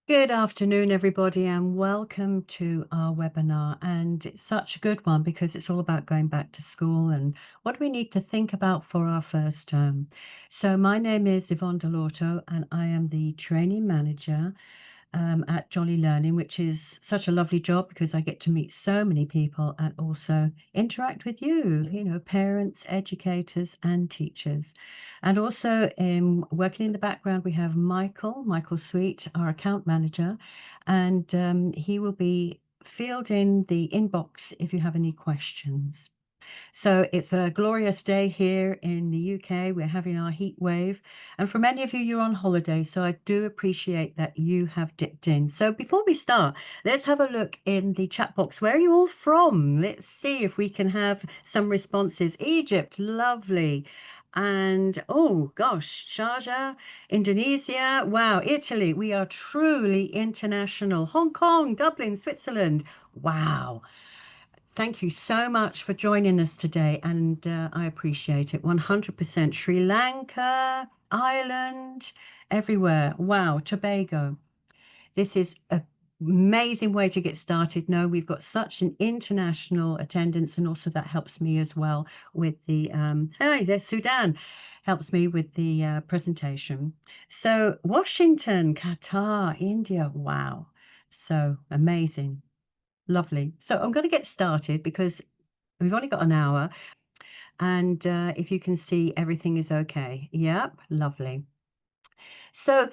Good afternoon, everybody, and welcome to our webinar. And it's such a good one because it's all about going back to school and what we need to think about for our first term. So my name is Yvonne Dalorto, and I am the training manager at Jolly Learning, which is such a lovely job because I get to meet so many people and also interact with you, parents, educators, and teachers. And also working in the background, we have Michael Sweet, our account manager, and he will be fielding the inbox if you have any questions. So it's a glorious day here in the UK. We're having our heat wave. And for many of you, you're on holiday. So I do appreciate that you have dipped in. So before we start, let's have a look in the chat box. Where are you all from? Let's see if we can have some responses. Egypt, lovely. And oh gosh, Sharjah, Indonesia, wow, Italy, we are truly international. Hong Kong, Dublin, Switzerland, wow. Thank you so much for joining us today, and I appreciate it 100%. Sri Lanka, Ireland, everywhere. Wow, Tobago. This is an amazing way to get started. No, we've got such an international attendance, and also that helps me as well with the, hey, there's Sudan, helps me with the presentation. So, Washington, Qatar, India, wow. So amazing. Lovely. So I'm going to get started because we've only got an hour. And if you can see, everything is okay. Yep, lovely. So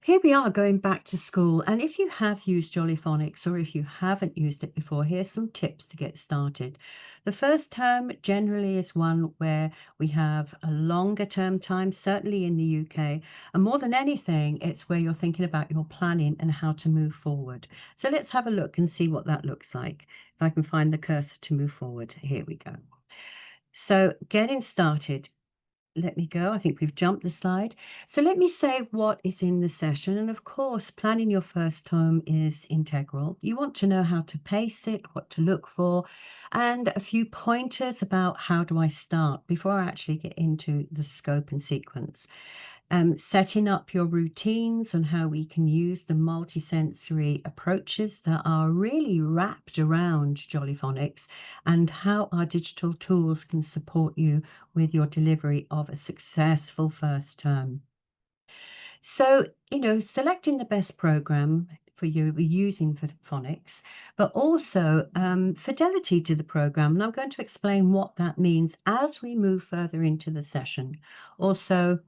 here we are going back to school. And if you have used Jolly Phonics or if you haven't used it before, here's some tips to get started. The first term generally is one where we have a longer term time, certainly in the UK. And more than anything, it's where you're thinking about your planning and how to move forward. So let's have a look and see what that looks like. If I can find the cursor to move forward. Here we go. So getting started, let me go. I think we've jumped the slide. So let me say what is in the session. And of course, planning your first term is integral. You want to know how to pace it, what to look for, and a few pointers about how do I start before I actually get into the scope and sequence. Setting up your routines on how we can use the multisensory approaches that are really wrapped around Jolly Phonics and how our digital tools can support you with your delivery of a successful first term. So, selecting the best program for you using for phonics, but also fidelity to the program. And I'm going to explain what that means as we move further into the session. Also,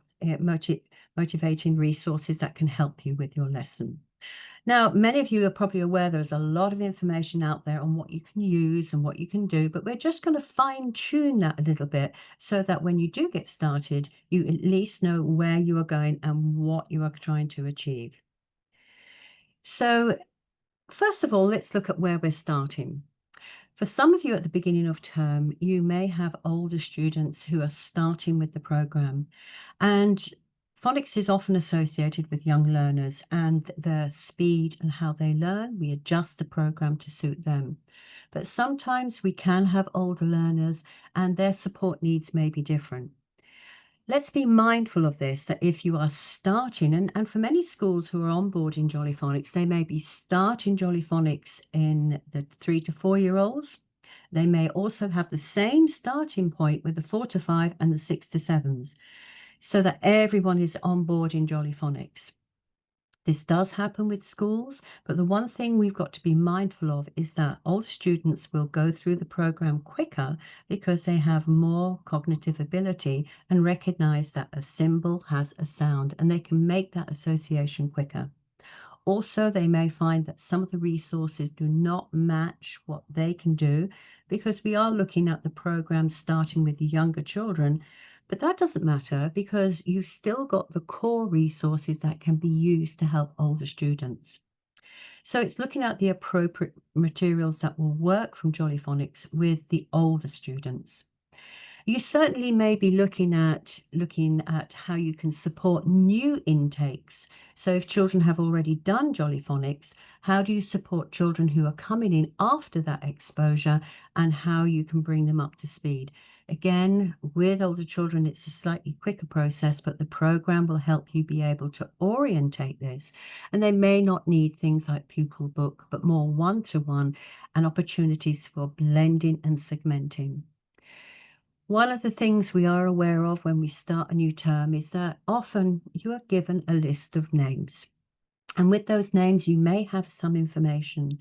motivating resources that can help you with your lesson. Now, many of you are probably aware there's a lot of information out there on what you can use and what you can do, but we're just going to fine tune that a little bit so that when you do get started, you at least know where you are going and what you are trying to achieve. So, first of all, let's look at where we're starting. For some of you at the beginning of term, you may have older students who are starting with the program. And phonics is often associated with young learners and the speed and how they learn. We adjust the program to suit them. But sometimes we can have older learners and their support needs may be different. Let's be mindful of this, that if you are starting, and for many schools who are on board in Jolly Phonics, they may be starting Jolly Phonics in the 3 to 4 year olds. They may also have the same starting point with the 4 to 5 and the 6 to 7s, so that everyone is on board in Jolly Phonics. This does happen with schools, but the one thing we've got to be mindful of is that older students will go through the program quicker because they have more cognitive ability and recognize that a symbol has a sound and they can make that association quicker. Also, they may find that some of the resources do not match what they can do because we are looking at the program starting with the younger children. But that doesn't matter because you've still got the core resources that can be used to help older students. So it's looking at the appropriate materials that will work from Jolly Phonics with the older students. You certainly may be looking at how you can support new intakes. So if children have already done Jolly Phonics, how do you support children who are coming in after that exposure and how you can bring them up to speed? Again, with older children, it's a slightly quicker process, but the program will help you be able to orientate this. And they may not need things like pupil book, but more one-to-one and opportunities for blending and segmenting. One of the things we are aware of when we start a new term is that often you are given a list of names. And with those names, you may have some information,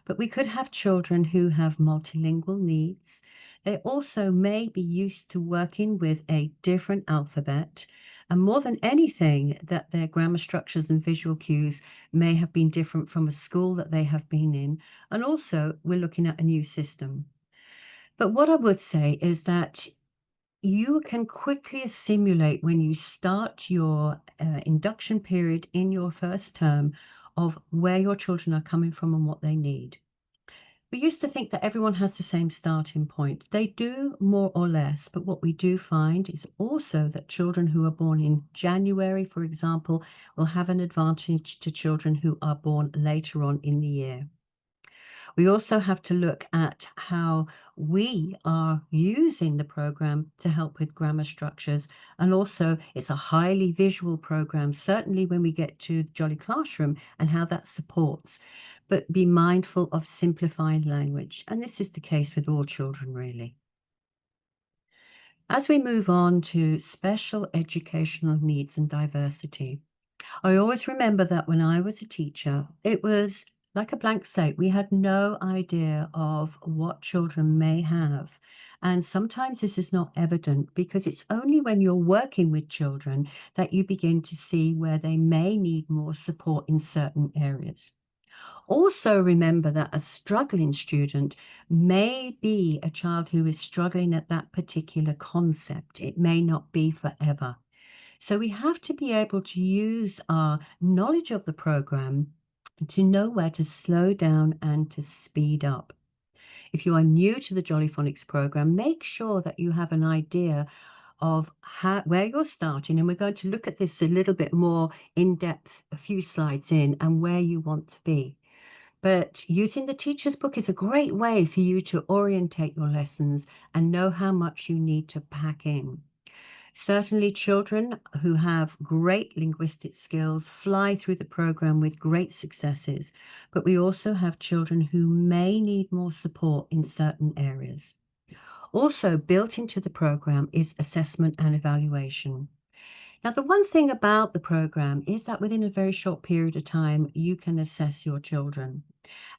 but we could have children who have multilingual needs. They also may be used to working with a different alphabet. And more than anything, that their grammar structures and visual cues may have been different from a school that they have been in. And also, we're looking at a new system. But what I would say is that you can quickly assimilate when you start your induction period in your first term of where your children are coming from and what they need. We used to think that everyone has the same starting point. They do more or less, but what we do find is also that children who are born in January, for example, will have an advantage to children who are born later on in the year. We also have to look at how we are using the program to help with grammar structures. And also, it's a highly visual program, certainly when we get to the Jolly Classroom and how that supports. But be mindful of simplifying language. And this is the case with all children, really. As we move on to special educational needs and diversity, I always remember that when I was a teacher, it was like a blank slate. We had no idea of what children may have. And sometimes this is not evident because it's only when you're working with children that you begin to see where they may need more support in certain areas. Also, remember that a struggling student may be a child who is struggling at that particular concept. It may not be forever. So we have to be able to use our knowledge of the program to know where to slow down and to speed up. If you are new to the Jolly Phonics program, make sure that you have an idea of where you're starting. And we're going to look at this a little bit more in depth, a few slides in, and where you want to be. But using the teacher's book is a great way for you to orientate your lessons and know how much you need to pack in. Certainly, children who have great linguistic skills fly through the program with great successes, but we also have children who may need more support in certain areas. Also, built into the program is assessment and evaluation. Now, the one thing about the program is that within a very short period of time, you can assess your children.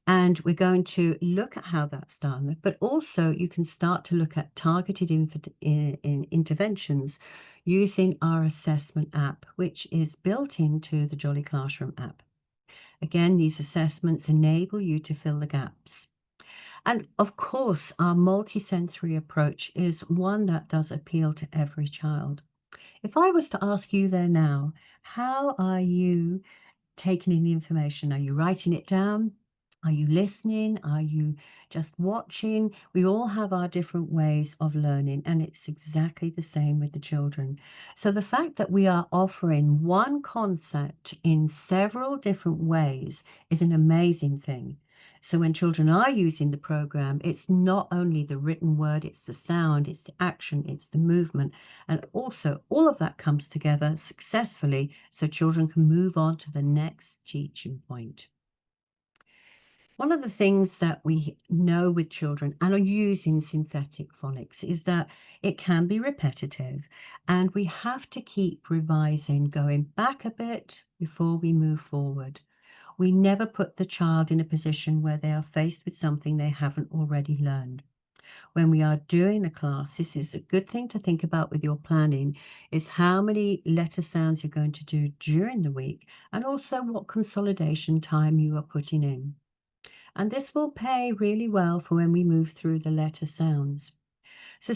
And we're going to look at how that's done, but also you can start to look at targeted interventions using our assessment app, which is built into the Jolly Classroom app. Again, these assessments enable you to fill the gaps. And of course, our multisensory approach is one that does appeal to every child. If I was to ask you there now, how are you taking in the information? Are you writing it down? Are you listening? Are you just watching? We all have our different ways of learning, and it's exactly the same with the children. So the fact that we are offering one concept in several different ways is an amazing thing. So when children are using the program, it's not only the written word, it's the sound, it's the action, it's the movement. And also, all of that comes together successfully so children can move on to the next teaching point. One of the things that we know with children and are using synthetic phonics is that it can be repetitive and we have to keep revising, going back a bit before we move forward. We never put the child in a position where they are faced with something they haven't already learned. When we are doing a class, this is a good thing to think about with your planning, is how many letter sounds you're going to do during the week and also what consolidation time you are putting in. And this will pay really well for when we move through the letter sounds. So,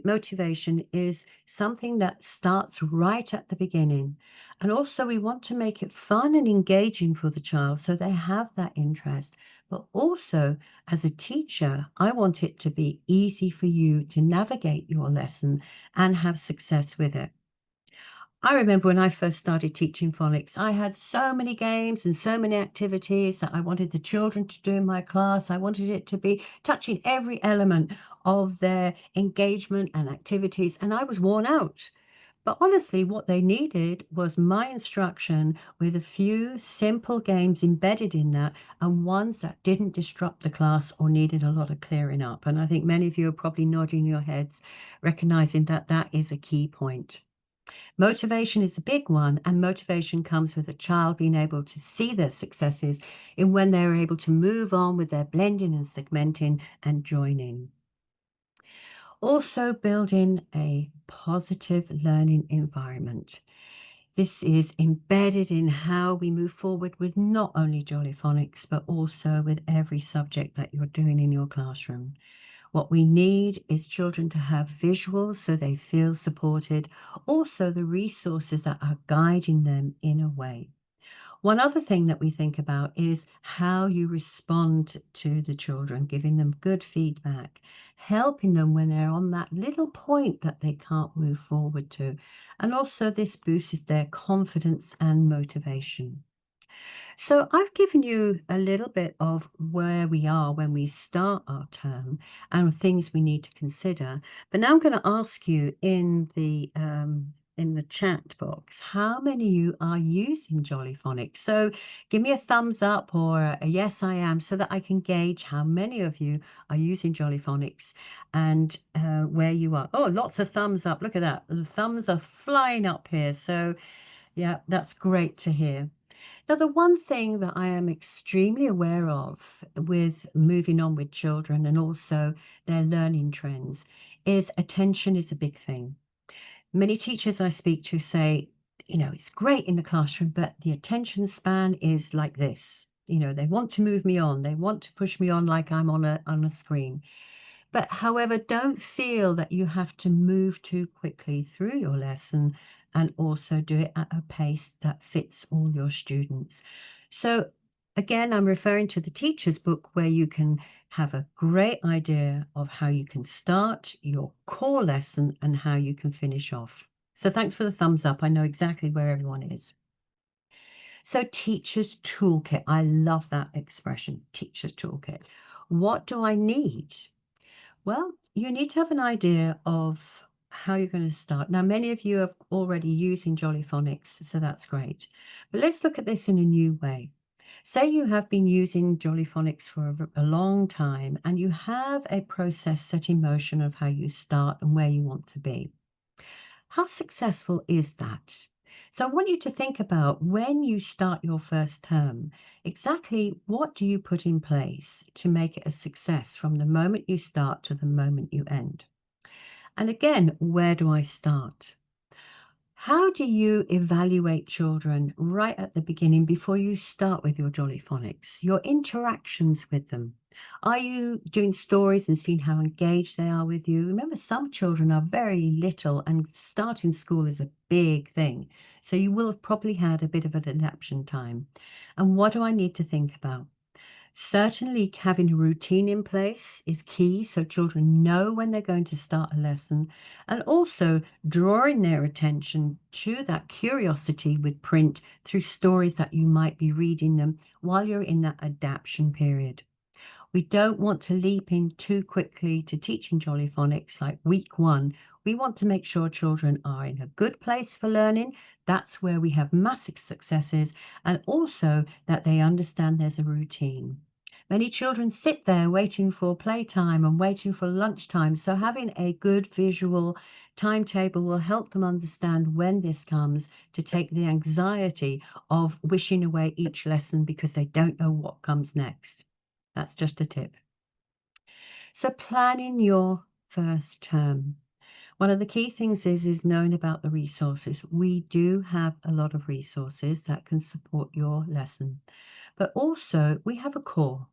motivation is something that starts right at the beginning. And also, we want to make it fun and engaging for the child so they have that interest. But also, as a teacher, I want it to be easy for you to navigate your lesson and have success with it. I remember when I first started teaching phonics, I had so many games and so many activities that I wanted the children to do in my class. I wanted it to be touching every element of their engagement and activities, and I was worn out. But honestly, what they needed was my instruction with a few simple games embedded in that and ones that didn't disrupt the class or needed a lot of clearing up. And I think many of you are probably nodding your heads, recognizing that that is a key point. Motivation is a big one, and motivation comes with a child being able to see their successes in when they're able to move on with their blending and segmenting and joining. Also, building a positive learning environment. This is embedded in how we move forward with not only Jolly Phonics, but also with every subject that you're doing in your classroom. What we need is children to have visuals so they feel supported, also the resources that are guiding them in a way. One other thing that we think about is how you respond to the children, giving them good feedback, helping them when they're on that little point that they can't move forward to. And also, this boosts their confidence and motivation. So I've given you a little bit of where we are when we start our term and things we need to consider. But now I'm going to ask you in the chat box, how many of you are using Jolly Phonics? So give me a thumbs up or a yes, I am, so that I can gauge how many of you are using Jolly Phonics and where you are. Oh, lots of thumbs up. Look at that. The thumbs are flying up here. So yeah, that's great to hear. Now, the one thing that I am extremely aware of with moving on with children and also their learning trends is attention is a big thing. Many teachers I speak to say, it's great in the classroom, but the attention span is like this. They want to move me on. They want to push me on like I'm on a screen. But however, don't feel that you have to move too quickly through your lesson and also do it at a pace that fits all your students. So again, I'm referring to the teacher's book where you can have a great idea of how you can start your core lesson and how you can finish off. So thanks for the thumbs up. I know exactly where everyone is. So teacher's toolkit. I love that expression, teacher's toolkit. What do I need? Well, you need to have an idea of how you're going to start. Now, many of you are already using Jolly Phonics, so that's great. But let's look at this in a new way. Say you have been using Jolly Phonics for a long time and you have a process set in motion of how you start and where you want to be. How successful is that? So I want you to think about when you start your first term, exactly what do you put in place to make it a success from the moment you start to the moment you end? And again, where do I start? How do you evaluate children right at the beginning before you start with your Jolly Phonics? Your interactions with them. Are you doing stories and seeing how engaged they are with you? Remember, some children are very little and starting school is a big thing. So you will have probably had a bit of an adaptation time. And what do I need to think about? Certainly, having a routine in place is key so children know when they're going to start a lesson, and also drawing their attention to that curiosity with print through stories that you might be reading them while you're in that adaptation period. We don't want to leap in too quickly to teaching Jolly Phonics like week one. We want to make sure children are in a good place for learning. That's where we have massive successes, and also that they understand there's a routine. Many children sit there waiting for playtime and waiting for lunchtime. So having a good visual timetable will help them understand when this comes to take the anxiety of wishing away each lesson because they don't know what comes next. That's just a tip. So planning your first term. One of the key things is knowing about the resources. We do have a lot of resources that can support your lesson, but also we have a core.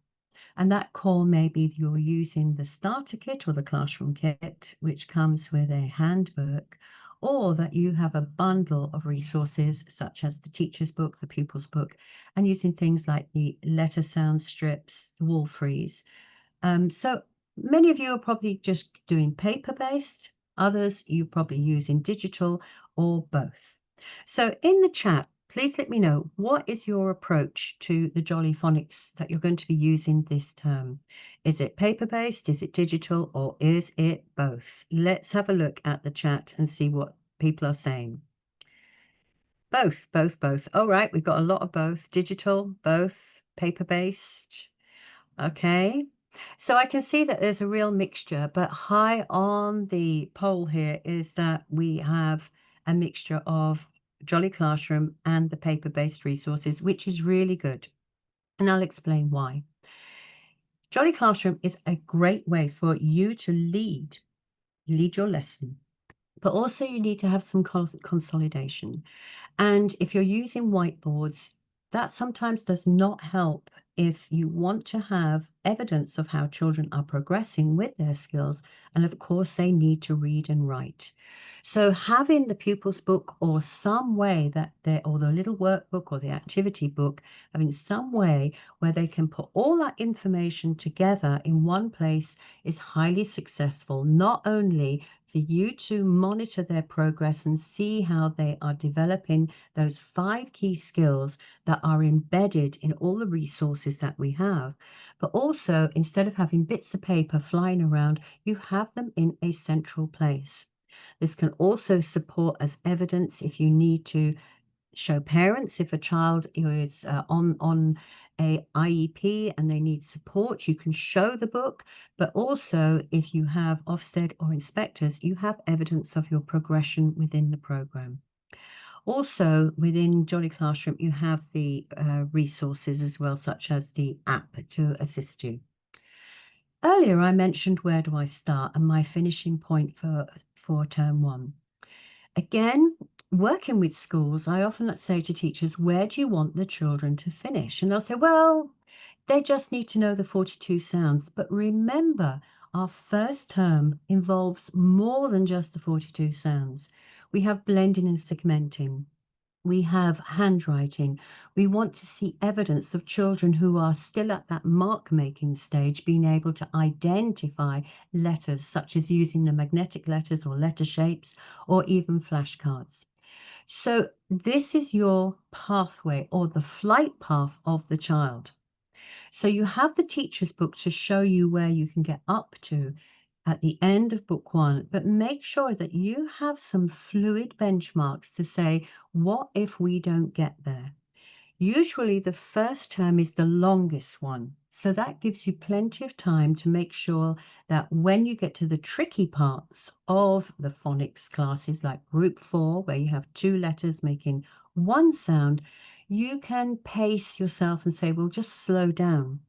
And that call may be you're using the starter kit or the classroom kit, which comes with a handbook, or that you have a bundle of resources such as the teacher's book, the pupil's book, and using things like the letter sound strips, the wall frieze. So many of you are probably just doing paper-based, others you're probably using digital or both. So in the chat, please let me know, what is your approach to the Jolly Phonics that you're going to be using this term? Is it paper-based, is it digital, or is it both? Let's have a look at the chat and see what people are saying. Both, both, both. All right, we've got a lot of both. Digital, both, paper-based. Okay. So I can see that there's a real mixture, but high on the poll here is that we have a mixture of Jolly Classroom and the paper-based resources, which is really good. And I'll explain why. Jolly Classroom is a great way for you to lead your lesson, but also you need to have some consolidation. And if you're using whiteboards, that sometimes does not help if you want to have evidence of how children are progressing with their skills. And of course, they need to read and write. So having the pupil's book or some way or the little workbook or the activity book, having some way where they can put all that information together in one place is highly successful, not only for you to monitor their progress and see how they are developing those 5 key skills that are embedded in all the resources that we have. But also, instead of having bits of paper flying around, you have them in a central place. This can also support as evidence if you need to show parents if a child is on a IEP and they need support, you can show the book, but also if you have Ofsted or inspectors, you have evidence of your progression within the program. Also, within Jolly Classroom, you have the resources as well, such as the app to assist you. Earlier, I mentioned where do I start and my finishing point for term 1. Again, working with schools, I often say to teachers, where do you want the children to finish? And they'll say, well, they just need to know the 42 sounds. But remember, our first term involves more than just the 42 sounds. We have blending and segmenting. We have handwriting. We want to see evidence of children who are still at that mark-making stage, being able to identify letters, such as using the magnetic letters or letter shapes, or even flashcards. So this is your pathway or the flight path of the child. So you have the teacher's book to show you where you can get up to at the end of book 1, but make sure that you have some fluid benchmarks to say, what if we don't get there? Usually the first term is the longest one, so that gives you plenty of time to make sure that when you get to the tricky parts of the phonics classes, like group 4, where you have 2 letters making 1 sound, you can pace yourself and say, well, just slow down.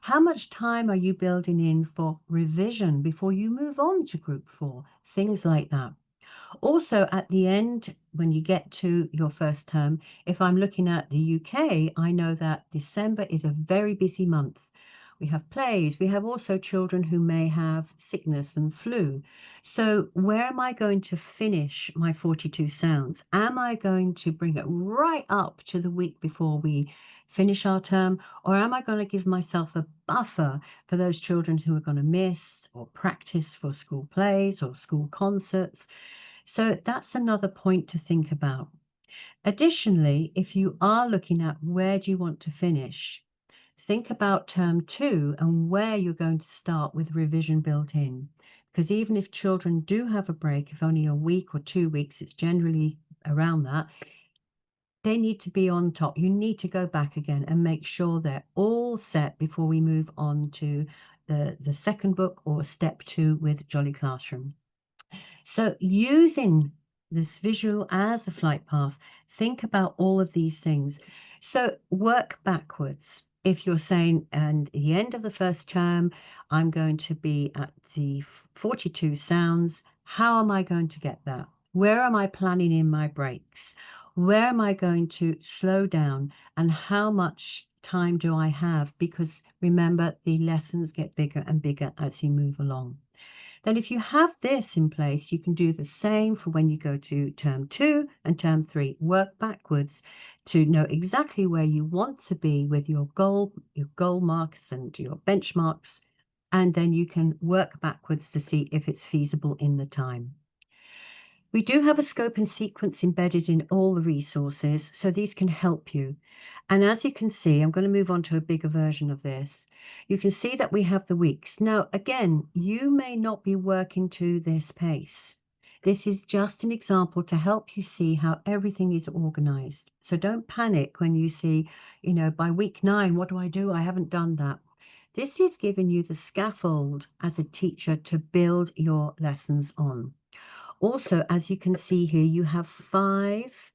How much time are you building in for revision before you move on to group 4? Things like that. Also, at the end, when you get to your first term, if I'm looking at the UK, I know that December is a very busy month. We have plays. We have also children who may have sickness and flu. So where am I going to finish my 42 sounds? Am I going to bring it right up to the week before we finish our term? Or am I going to give myself a buffer for those children who are going to miss or practice for school plays or school concerts? So that's another point to think about. Additionally, if you are looking at where do you want to finish, think about term 2 and where you're going to start with revision built in. Because even if children do have a break, if only a week or 2 weeks, it's generally around that, they need to be on top. You need to go back again and make sure they're all set before we move on to the second book or step 2 with Jolly Classroom. So using this visual as a flight path, think about all of these things. So work backwards. If you're saying, and at the end of the first term, I'm going to be at the 42 sounds, how am I going to get that? Where am I planning in my breaks? Where am I going to slow down? And how much time do I have? Because remember, the lessons get bigger and bigger as you move along. Then if you have this in place, you can do the same for when you go to term 2 and term 3. Work backwards to know exactly where you want to be with your goal marks and your benchmarks, and then you can work backwards to see if it's feasible in the time. We do have a scope and sequence embedded in all the resources, so these can help you. And as you can see, I'm going to move on to a bigger version of this. You can see that we have the weeks. Now, again, you may not be working to this pace. This is just an example to help you see how everything is organized. So don't panic when you see, by week 9, what do I do? I haven't done that. This is giving you the scaffold as a teacher to build your lessons on. Also, as you can see here, you have 5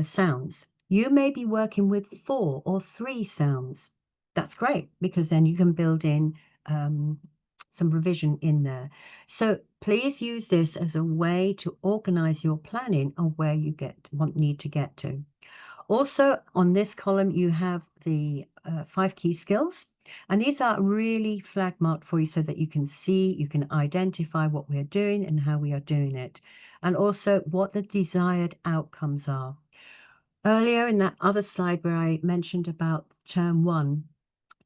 sounds. You may be working with 4 or 3 sounds. That's great, because then you can build in some revision in there. So please use this as a way to organize your planning on where you need to get to. Also, on this column, you have the 5 key skills. And these are really flag marked for you so that you can see, you can identify what we're doing and how we are doing it. And also what the desired outcomes are. Earlier in that other slide where I mentioned about term 1,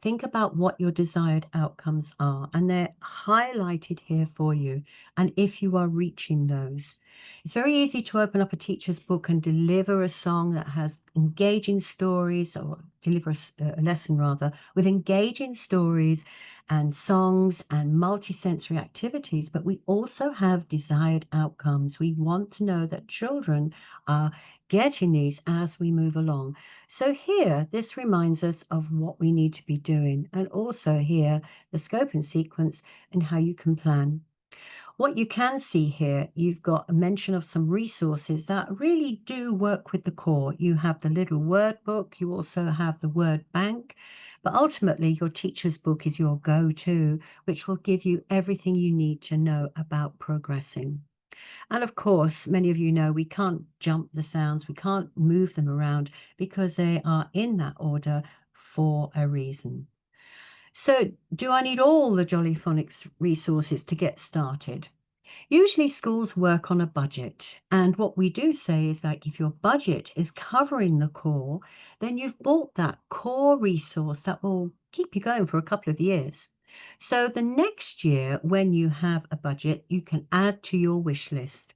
think about what your desired outcomes are, and they're highlighted here for you, and if you are reaching those. It's very easy to open up a teacher's book and deliver a song that has engaging stories, or deliver a lesson rather, with engaging stories and songs and multisensory activities, but we also have desired outcomes. We want to know that children are getting these as we move along. So here, this reminds us of what we need to be doing, and also here, the scope and sequence and how you can plan. What you can see here, you've got a mention of some resources that really do work with the core. You have the little word book, you also have the word bank, but ultimately your teacher's book is your go-to, which will give you everything you need to know about progressing. And of course, many of you know we can't jump the sounds, we can't move them around because they are in that order for a reason. So, do I need all the Jolly Phonics resources to get started? Usually schools work on a budget, and what we do say is, like, if your budget is covering the core, then you've bought that core resource that will keep you going for a couple of years. So the next year, when you have a budget, you can add to your wish list.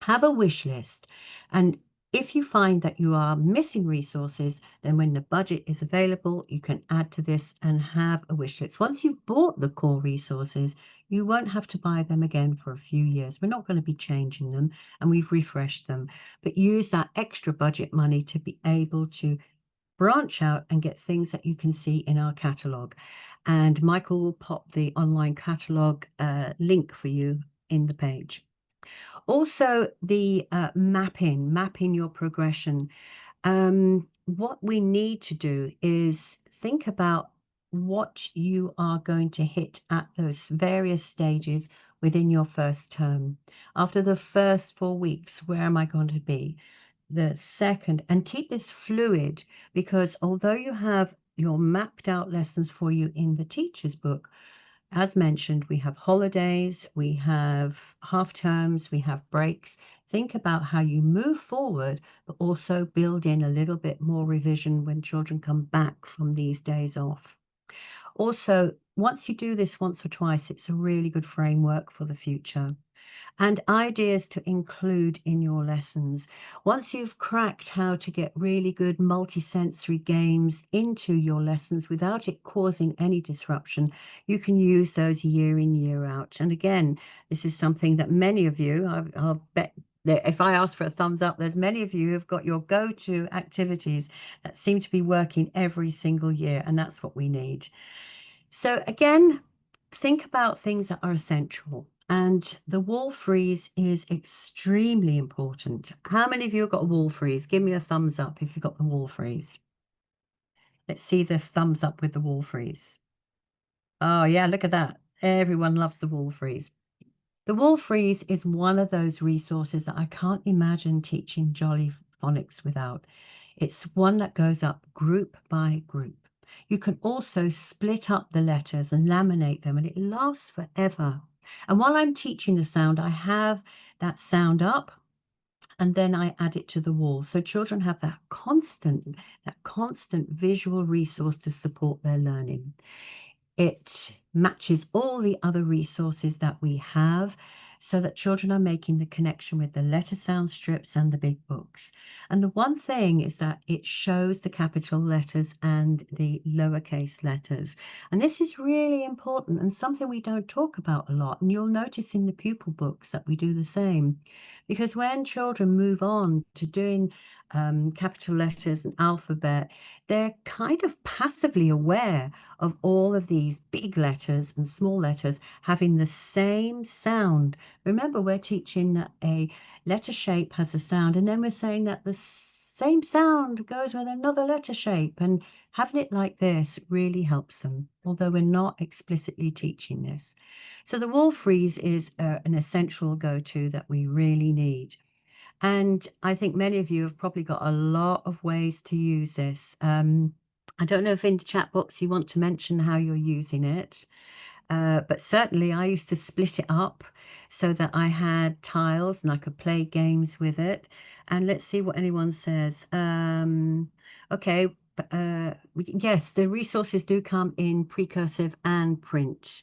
Have a wish list, and if you find that you are missing resources, then when the budget is available, you can add to this and have a wish list. Once you've bought the core resources, you won't have to buy them again for a few years. We're not going to be changing them, and we've refreshed them, but use that extra budget money to be able to branch out and get things that you can see in our catalogue. And Michael will pop the online catalogue link for you in the page. Also, the mapping your progression. What we need to do is think about what you are going to hit at those various stages within your first term. After the first 4 weeks, where am I going to be? The second, and keep this fluid, because although you have your mapped out lessons for you in the teacher's book, as mentioned, we have holidays, we have half terms, we have breaks. Think about how you move forward, but also build in a little bit more revision when children come back from these days off. Also, once you do this once or twice, it's a really good framework for the future. And ideas to include in your lessons. Once you've cracked how to get really good multisensory games into your lessons without it causing any disruption, you can use those year in, year out. And again, this is something that many of you, I'll bet that if I ask for a thumbs up, there's many of you who've got your go-to activities that seem to be working every single year, and that's what we need. So again, think about things that are essential. And the wall frieze is extremely important. How many of you have got a wall frieze? Give me a thumbs up if you've got the wall frieze. Let's see the thumbs up with the wall frieze. Oh yeah, look at that. Everyone loves the wall frieze. The wall frieze is one of those resources that I can't imagine teaching Jolly Phonics without. It's one that goes up group by group. You can also split up the letters and laminate them, and it lasts forever. And while I'm teaching the sound, I have that sound up and then I add it to the wall. So children have that constant visual resource to support their learning. It matches all the other resources that we have so that children are making the connection with the letter sound strips and the big books. And the one thing is that it shows the capital letters and the lowercase letters. And this is really important and something we don't talk about a lot. And you'll notice in the pupil books that we do the same. Because when children move on to doing capital letters and alphabet, they're kind of passively aware of all of these big letters and small letters having the same sound. Remember, we're teaching that a letter shape has a sound, and then we're saying that the same sound goes with another letter shape, and having it like this really helps them, although we're not explicitly teaching this. So the wall frieze is an essential go-to that we really need. And I think many of you have probably got a lot of ways to use this. I don't know if in the chat box you want to mention how you're using it, but certainly I used to split it up so that I had tiles and I could play games with it. And let's see what anyone says. Okay, yes, the resources do come in precursive and print.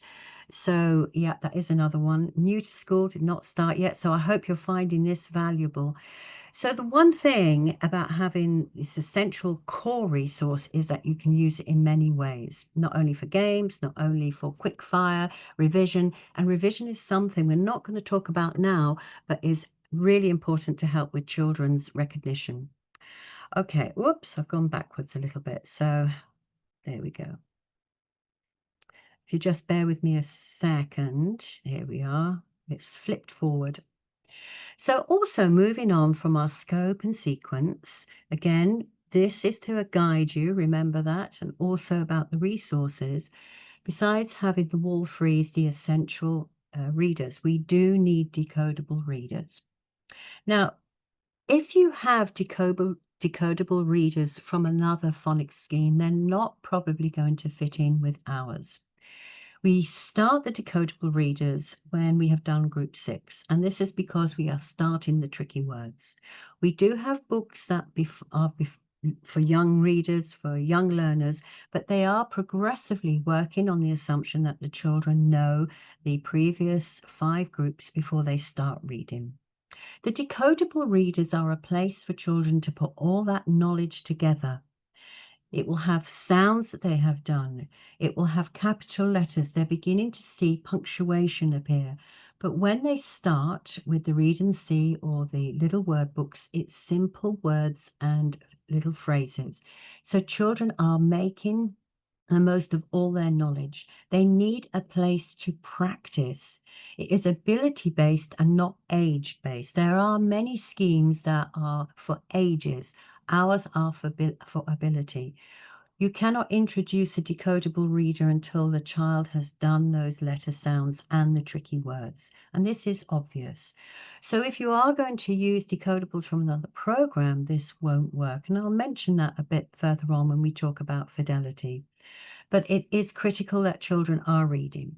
So yeah, that is another one. New to school, did not start yet. So I hope you're finding this valuable. So the one thing about having this essential core resource is that you can use it in many ways, not only for games, not only for quick fire, revision. And revision is something we're not going to talk about now, but is really important to help with children's recognition. Okay, whoops, I've gone backwards a little bit. So there we go. If you just bear with me a second, here we are. It's flipped forward. So also moving on from our scope and sequence, again, this is to guide you, remember that, and also about the resources. Besides having the wall frieze, the essential readers, we do need decodable readers. Now, if you have decodable readers from another phonics scheme, they're not probably going to fit in with ours. We start the decodable readers when we have done group 6, and this is because we are starting the tricky words. We do have books that are for young readers, for young learners, but they are progressively working on the assumption that the children know the previous 5 groups before they start reading. The decodable readers are a place for children to put all that knowledge together. It will have sounds that they have done. It will have capital letters. They're beginning to see punctuation appear. But when they start with the read and see or the little word books, it's simple words and little phrases. So children are making the most of all their knowledge. They need a place to practice. It is ability-based and not age-based. There are many schemes that are for ages. Ours are for ability. You cannot introduce a decodable reader until the child has done those letter sounds and the tricky words. And this is obvious. So if you are going to use decodables from another program, this won't work. And I'll mention that a bit further on when we talk about fidelity. But it is critical that children are reading.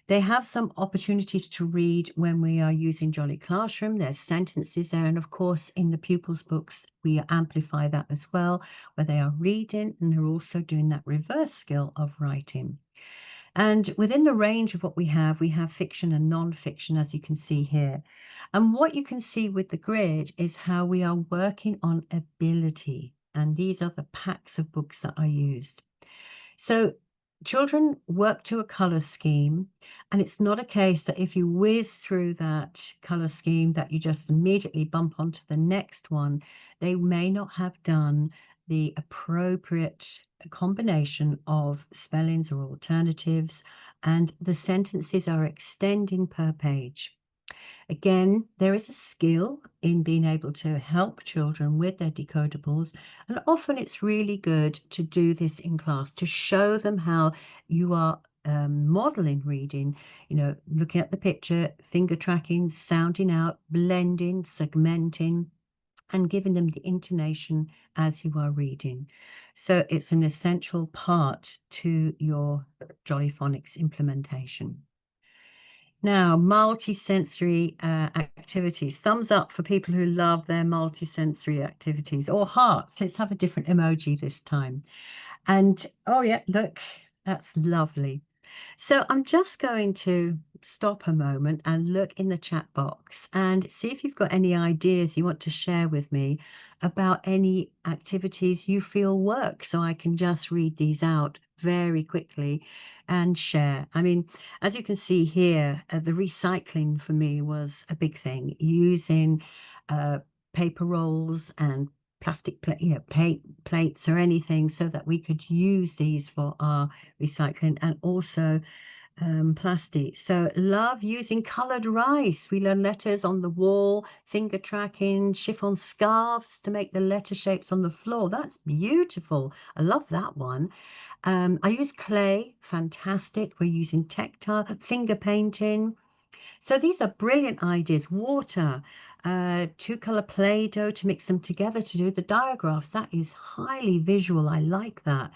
They have some opportunities to read when we are using Jolly Classroom. There's sentences there. And of course, in the pupils' books, we amplify that as well, where they are reading and they're also doing that reverse skill of writing. And within the range of what we have fiction and non-fiction, as you can see here. And what you can see with the grid is how we are working on ability. And these are the packs of books that are used. So children work to a color scheme, and it's not a case that if you whiz through that color scheme that you just immediately bump onto the next one. They may not have done the appropriate combination of spellings or alternatives, and the sentences are extending per page. Again, there is a skill in being able to help children with their decodables, and often it's really good to do this in class to show them how you are modeling reading, looking at the picture, finger tracking, sounding out, blending, segmenting, and giving them the intonation as you are reading. So it's an essential part to your Jolly Phonics implementation. Now, multi-sensory activities. Thumbs up for people who love their multi-sensory activities, or hearts. Let's have a different emoji this time. And oh yeah, look, that's lovely. So I'm just going to stop a moment and look in the chat box and see if you've got any ideas you want to share with me about any activities you feel work. So I can just read these out very quickly and share. I mean, as you can see here, the recycling for me was a big thing, using uh, paper rolls and plastic plates or anything so that we could use these for our recycling, and also plastic. So love using colored rice. We learn letters on the wall, finger tracking, chiffon scarves to make the letter shapes on the floor. That's beautiful. I love that one. I use clay, fantastic. We're using tactile finger painting. So these are brilliant ideas. Water, two-color Play-Doh to mix them together to do the diagraphs. That is highly visual. I like that.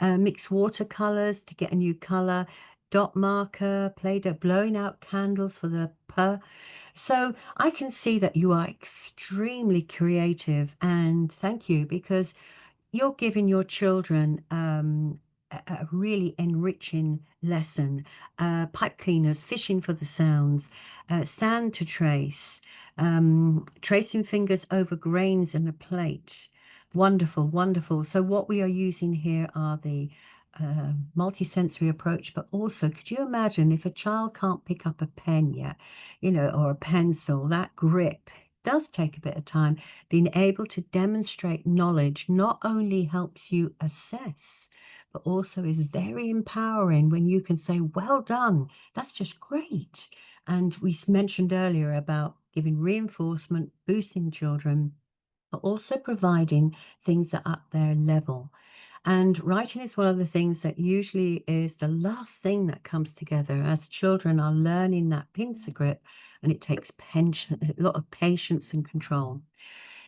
Mix watercolors to get a new color. Dot marker, Play-Doh, blowing out candles for the per. So I can see that you are extremely creative, and thank you, because you're giving your children a really enriching lesson. Pipe cleaners, fishing for the sounds, sand to trace, tracing fingers over grains in a plate. Wonderful, wonderful. So what we are using here are the multi-sensory approach, but also could you imagine if a child can't pick up a pen yet, or a pencil, that grip does take a bit of time. Being able to demonstrate knowledge not only helps you assess, but also is very empowering when you can say, well done, that's just great. And we mentioned earlier about giving reinforcement, boosting children, but also providing things that are up their level. And writing is one of the things that usually is the last thing that comes together as children are learning that pincer grip, and it takes a lot of patience and control.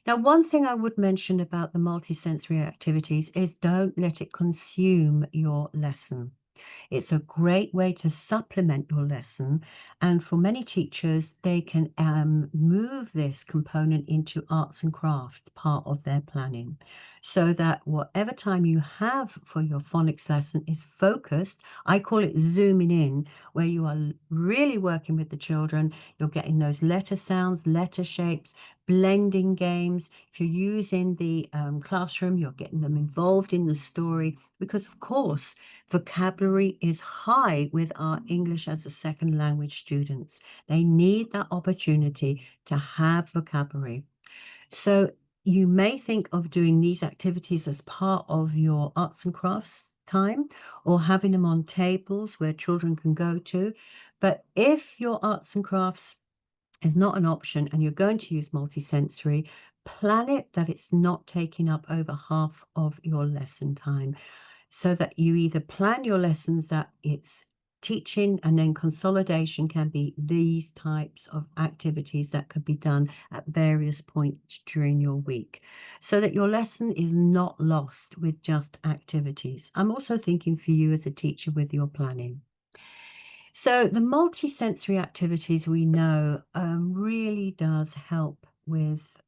Now, one thing I would mention about the multisensory activities is don't let it consume your lesson. It's a great way to supplement your lesson. And for many teachers, they can move this component into arts and crafts, part of their planning, so that whatever time you have for your phonics lesson is focused. I call it zooming in, where you are really working with the children. You're getting those letter sounds, letter shapes, blending games. If you're using the classroom, you're getting them involved in the story, because of course, vocabulary is high with our English as a second language students. They need that opportunity to have vocabulary. So you may think of doing these activities as part of your arts and crafts time, or having them on tables where children can go to. But if your arts and crafts is not an option and you're going to use multisensory, plan it that it's not taking up over half of your lesson time, so that you either plan your lessons that it's teaching, and then consolidation can be these types of activities that could be done at various points during your week, so that your lesson is not lost with just activities. I'm also thinking for you as a teacher with your planning. So the multisensory activities, we know, really does help with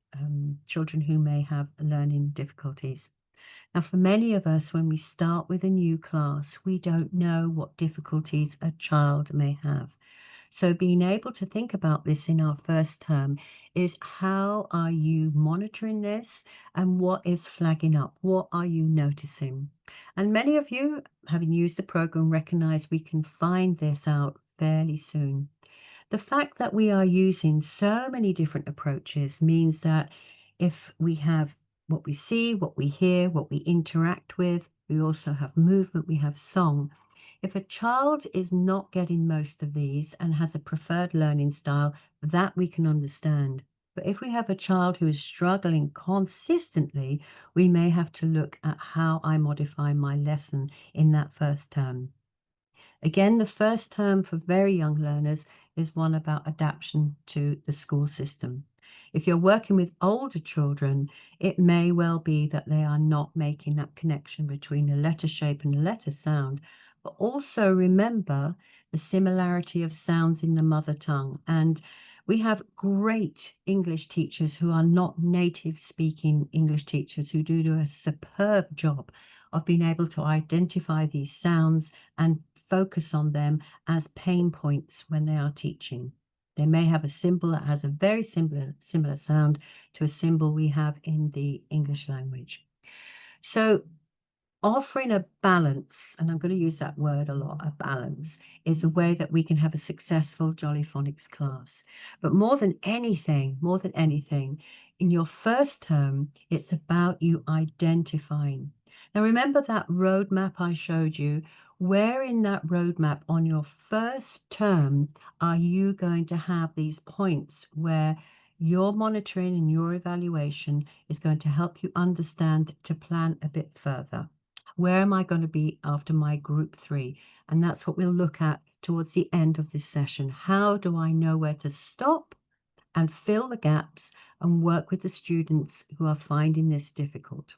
children who may have learning difficulties. Now, for many of us, when we start with a new class, we don't know what difficulties a child may have. So being able to think about this in our first term is, how are you monitoring this, and what is flagging up? What are you noticing? And many of you, having used the program, recognize we can find this out fairly soon. The fact that we are using so many different approaches means that if we have what we see, what we hear, what we interact with, we also have movement, we have song. If a child is not getting most of these and has a preferred learning style, that we can understand. But if we have a child who is struggling consistently, we may have to look at how I modify my lesson in that first term. Again, the first term for very young learners is one about adaptation to the school system. If you're working with older children, it may well be that they are not making that connection between the letter shape and the letter sound. But also remember the similarity of sounds in the mother tongue. And we have great English teachers who are not native speaking English teachers who do a superb job of being able to identify these sounds and focus on them as pain points when they are teaching. They may have a symbol that has a very similar sound to a symbol we have in the English language. So offering a balance, and I'm going to use that word a lot, a balance, is a way that we can have a successful Jolly Phonics class. But more than anything, in your first term, it's about you identifying. Now, remember that roadmap I showed you? Where in that roadmap on your first term are you going to have these points where your monitoring and your evaluation is going to help you understand to plan a bit further? Where am I going to be after my group 3? And that's what we'll look at towards the end of this session. How do I know where to stop and fill the gaps and work with the students who are finding this difficult?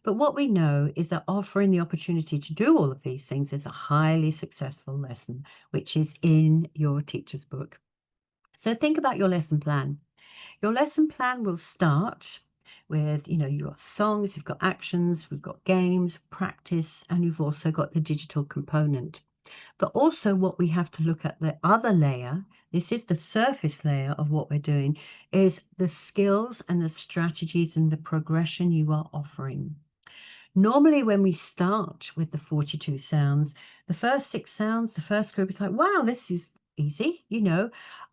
But what we know is that offering the opportunity to do all of these things is a highly successful lesson, which is in your teacher's book. So think about your lesson plan. Your lesson plan will start with, you've got songs, you've got actions, we've got games, practice, and you've also got the digital component. But also what we have to look at, the other layer, this is the surface layer of what we're doing, is the skills and the strategies and the progression you are offering. Normally, when we start with the 42 sounds, the first 6 sounds, the first group is like, wow, this is easy.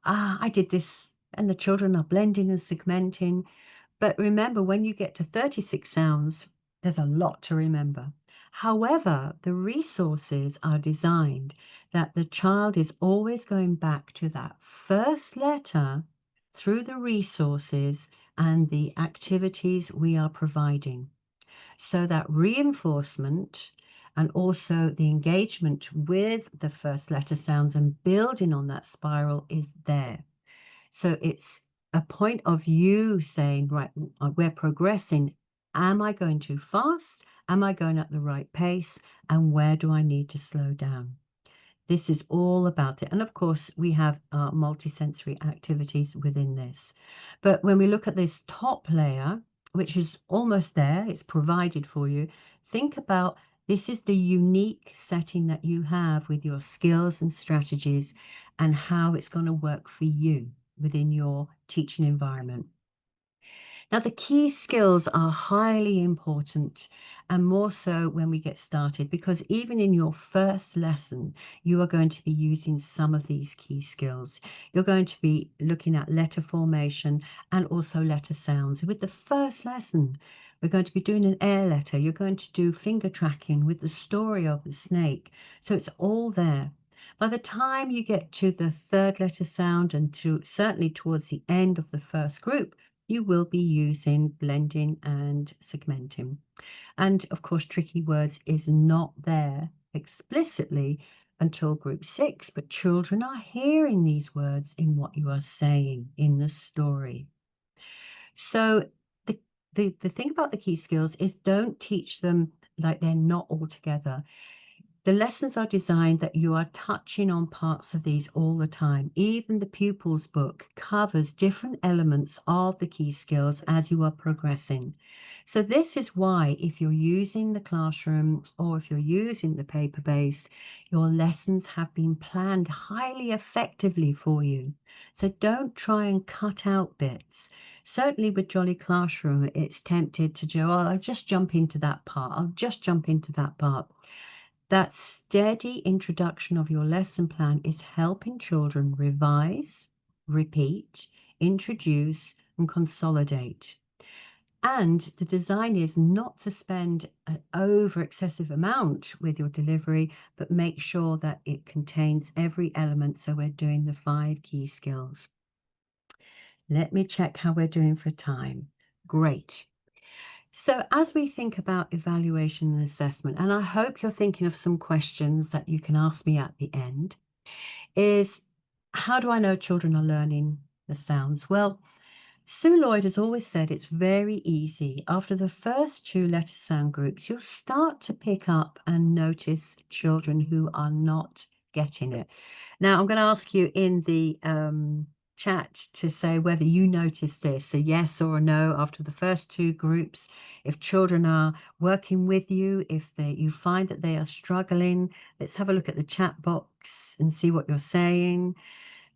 I did this, and the children are blending and segmenting. But remember, when you get to 36 sounds, there's a lot to remember. However, the resources are designed that the child is always going back to that first letter through the resources and the activities we are providing. So that reinforcement and also the engagement with the first letter sounds and building on that spiral is there. So it's a point of you saying, right, we're progressing. Am I going too fast? Am I going at the right pace? And where do I need to slow down? This is all about it. And of course, we have multisensory activities within this. But when we look at this top layer, which is almost there, it's provided for you, think about this is the unique setting that you have with your skills and strategies and how it's going to work for you within your teaching environment. Now, the key skills are highly important, and more so when we get started, because even in your first lesson, you are going to be using some of these key skills. You're going to be looking at letter formation and also letter sounds. With the first lesson, we're going to be doing an air letter. You're going to do finger tracking with the story of the snake. So it's all there. By the time you get to the third letter sound and certainly towards the end of the first group, you will be using blending and segmenting. And of course, tricky words is not there explicitly until group 6, but children are hearing these words in what you are saying in the story. So the thing about the key skills is don't teach them like they're not all together. The lessons are designed that you are touching on parts of these all the time. Even the pupils book covers different elements of the key skills as you are progressing. So this is why if you're using the classroom or if you're using the paper base, your lessons have been planned highly effectively for you. So don't try and cut out bits. Certainly with Jolly Classroom, it's tempted to go, oh, I'll just jump into that part. I'll just jump into that part. That steady introduction of your lesson plan is helping children revise, repeat, introduce, and consolidate. And the design is not to spend an over excessive amount with your delivery, but make sure that it contains every element. So we're doing the 5 key skills. Let me check how we're doing for time. Great. So as we think about evaluation and assessment, and I hope you're thinking of some questions that you can ask me at the end, is how do I know children are learning the sounds? Well, Sue Lloyd has always said it's very easy. After the first two letter sound groups, you'll start to pick up and notice children who are not getting it. Now, I'm going to ask you in the chat to say whether you notice this, a yes or a no after the first two groups. If children are working with you, if you find that they are struggling, let's have a look at the chat box and see what you're saying.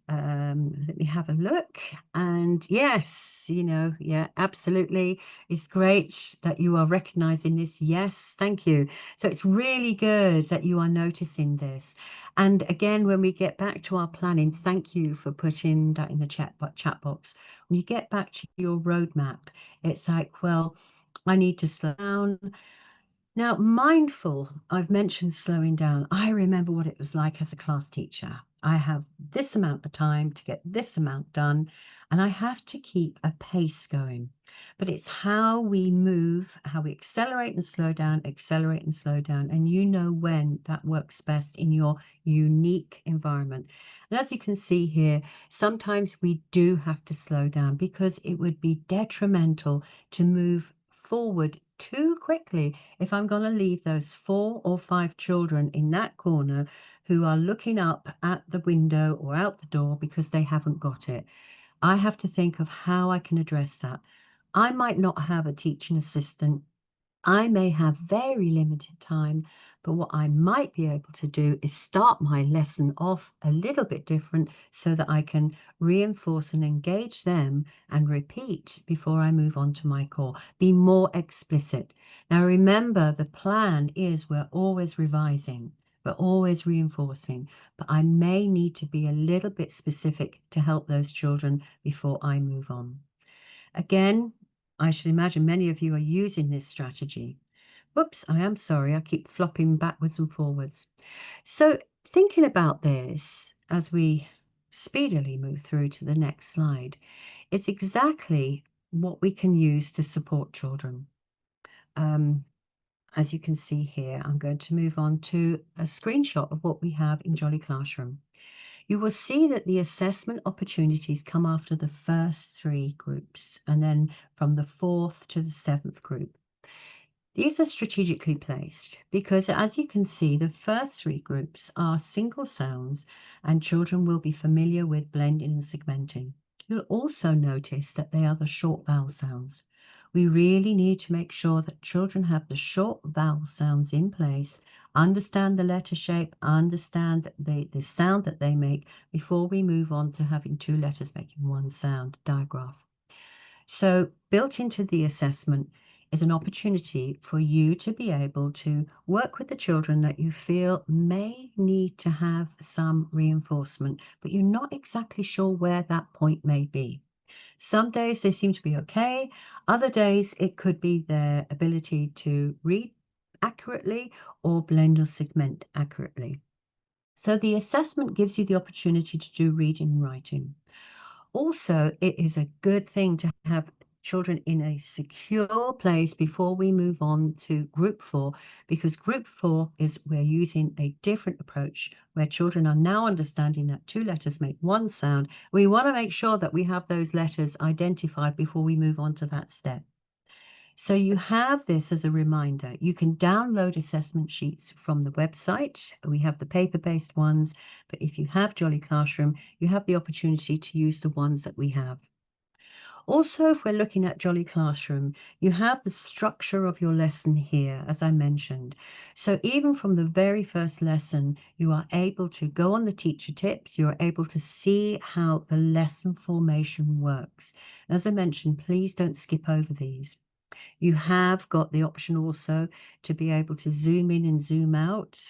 Let me have a look. And yes, yeah, absolutely. It's great that you are recognizing this. Yes, thank you. So it's really good that you are noticing this. And again, when we get back to our planning, thank you for putting that in the chat box. When you get back to your roadmap, it's like, well, I need to slow down. Now, mindful, I've mentioned slowing down. I remember what it was like as a class teacher. I have this amount of time to get this amount done, and I have to keep a pace going. But it's how we move, how we accelerate and slow down, and you know when that works best in your unique environment. And as you can see here, sometimes we do have to slow down because it would be detrimental to move forward too quickly if I'm going to leave those 4 or 5 children in that corner who are looking up at the window or out the door because they haven't got it. I have to think of how I can address that. I might not have a teaching assistant. I may have very limited time, but what I might be able to do is start my lesson off a little bit different so that I can reinforce and engage them and repeat before I move on to my core. Be more explicit. Now, remember, the plan is we're always revising, we're always reinforcing, but I may need to be a little bit specific to help those children before I move on. Again, I should imagine many of you are using this strategy. Whoops, I am sorry, I keep flopping backwards and forwards. So thinking about this as we speedily move through to the next slide, it's exactly what we can use to support children. As you can see here, I'm going to move on to a screenshot of what we have in Jolly Classroom. You will see that the assessment opportunities come after the first 3 groups, and then from the 4th to the 7th group. These are strategically placed because, as you can see, the first 3 groups are single sounds and children will be familiar with blending and segmenting. You'll also notice that they are the short vowel sounds. We really need to make sure that children have the short vowel sounds in place, understand the letter shape, understand the sound that they make before we move on to having 2 letters making 1 sound, digraph. So built into the assessment is an opportunity for you to be able to work with the children that you feel may need to have some reinforcement, but you're not exactly sure where that point may be. Some days they seem to be okay. Other days it could be their ability to read accurately or blend or segment accurately. So the assessment gives you the opportunity to do reading and writing. Also, it is a good thing to have children in a secure place before we move on to group 4, because group 4 is we're using a different approach where children are now understanding that 2 letters make 1 sound. We want to make sure that we have those letters identified before we move on to that step. So you have this as a reminder. You can download assessment sheets from the website. We have the paper-based ones, but if you have Jolly Classroom, you have the opportunity to use the ones that we have. Also, if we're looking at Jolly Classroom, you have the structure of your lesson here, as I mentioned. So even from the very first lesson, you are able to go on the teacher tips. You're able to see how the lesson formation works. As I mentioned, please don't skip over these. You have got the option also to be able to zoom in and zoom out.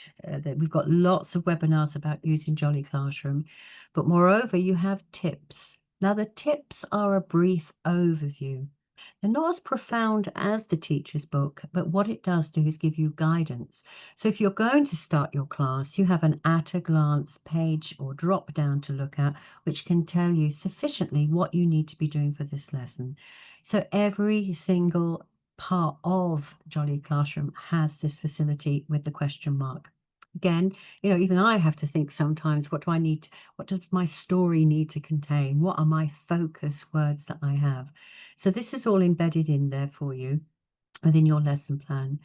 We've got lots of webinars about using Jolly Classroom, but moreover, you have tips. Now, the tips are a brief overview. They're not as profound as the teacher's book, but what it does do is give you guidance. So if you're going to start your class, you have an at-a-glance page or drop down to look at, which can tell you sufficiently what you need to be doing for this lesson. So every single part of Jolly Classroom has this facility with the question mark. Again, even I have to think sometimes, what does my story need to contain? What are my focus words that I have? So this is all embedded in there for you within your lesson plan.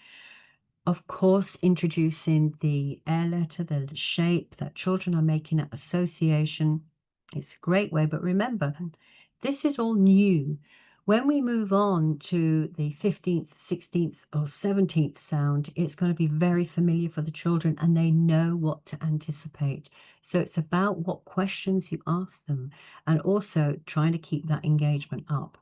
Of course, introducing the air letter, the shape that children are making at association. It's a great way, but remember, this is all new. When we move on to the 15th, 16th, or 17th sound, it's going to be very familiar for the children and they know what to anticipate. So it's about what questions you ask them and also trying to keep that engagement up.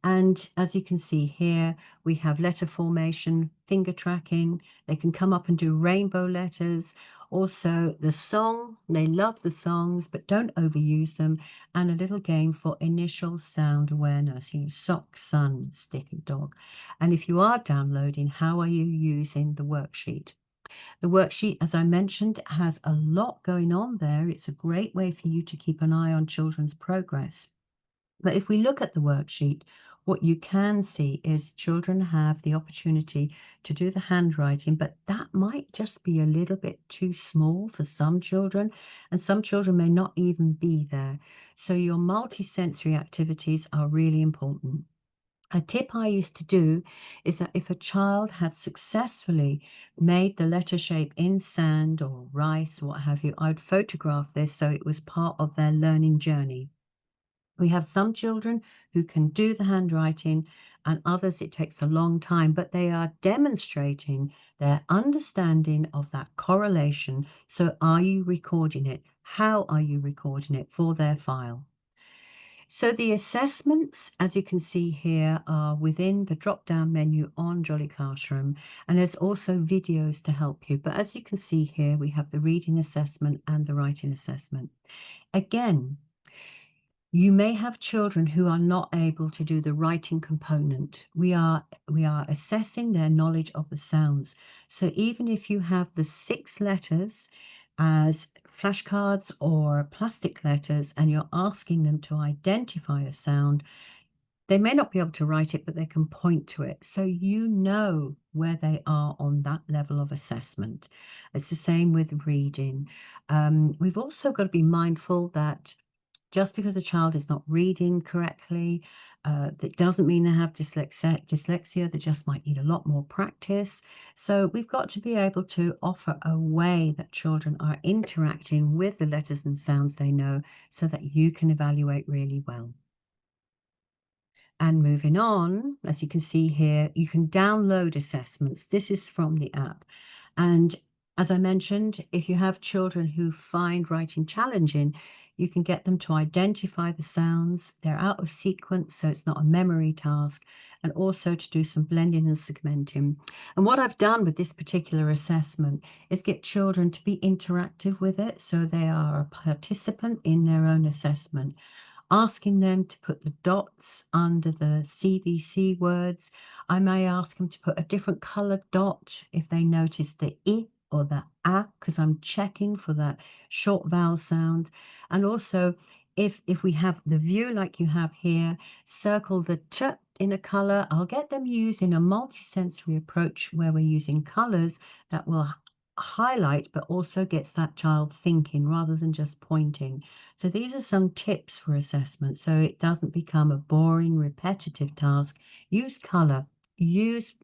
And as you can see here, we have letter formation, finger tracking. They can come up and do rainbow letters. Also, the song, they love the songs, but don't overuse them. And a little game for initial sound awareness, sock, sun, stick, and dog. And if you are downloading, how are you using the worksheet? The worksheet, as I mentioned, has a lot going on there. It's a great way for you to keep an eye on children's progress. But if we look at the worksheet, what you can see is children have the opportunity to do the handwriting, but that might just be a little bit too small for some children, and some children may not even be there. So your multisensory activities are really important. A tip I used to do is that if a child had successfully made the letter shape in sand or rice or what have you, I'd photograph this so it was part of their learning journey. We have some children who can do the handwriting and others it takes a long time, but they are demonstrating their understanding of that correlation. So are you recording it? How are you recording it for their file? So the assessments, as you can see here, are within the drop-down menu on Jolly Classroom, and there's also videos to help you. But as you can see here, we have the reading assessment and the writing assessment. Again, you may have children who are not able to do the writing component. We are assessing their knowledge of the sounds. So even if you have the 6 letters as flashcards or plastic letters and you're asking them to identify a sound, they may not be able to write it, but they can point to it. So you know where they are on that level of assessment. It's the same with reading. We've also got to be mindful that just because a child is not reading correctly, that doesn't mean they have dyslexia. They just might need a lot more practice. So we've got to be able to offer a way that children are interacting with the letters and sounds they know so that you can evaluate really well. And moving on, as you can see here, you can download assessments. This is from the app. And as I mentioned, if you have children who find writing challenging, you can get them to identify the sounds. They're out of sequence, so it's not a memory task, and also to do some blending and segmenting. And what I've done with this particular assessment is get children to be interactive with it, so they are a participant in their own assessment, asking them to put the dots under the CVC words. I may ask them to put a different colored dot if they notice the I or the A, because I'm checking for that short vowel sound. And also, if we have the view like you have here, circle the T in a color. I'll get them using a multisensory approach where we're using colors that will highlight, but also gets that child thinking rather than just pointing. So these are some tips for assessment so it doesn't become a boring, repetitive task. Use color, use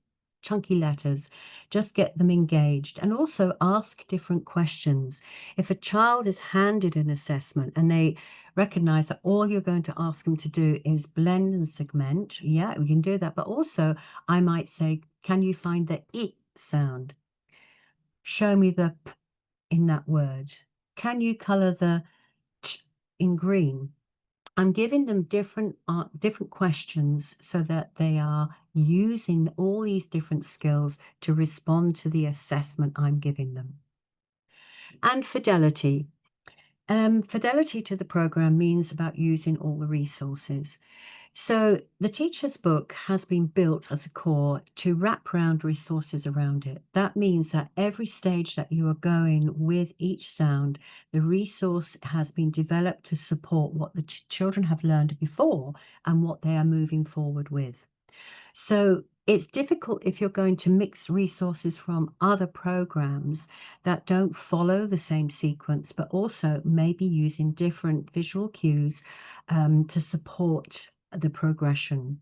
chunky letters, just get them engaged, and also ask different questions. If a child is handed an assessment and they recognize that all you're going to ask them to do is blend and segment, yeah, we can do that. But also I might say, can you find the I sound? Show me the P in that word. Can you color the T in green? I'm giving them different questions so that they are using all these different skills to respond to the assessment I'm giving them. And fidelity. Fidelity to the program means about using all the resources. So the teacher's book has been built as a core to wrap around resources around it. That means that every stage that you are going with each sound, the resource has been developed to support what the children have learned before and what they are moving forward with. So It's difficult if you're going to mix resources from other programs that don't follow the same sequence, but also maybe using different visual cues to support the progression.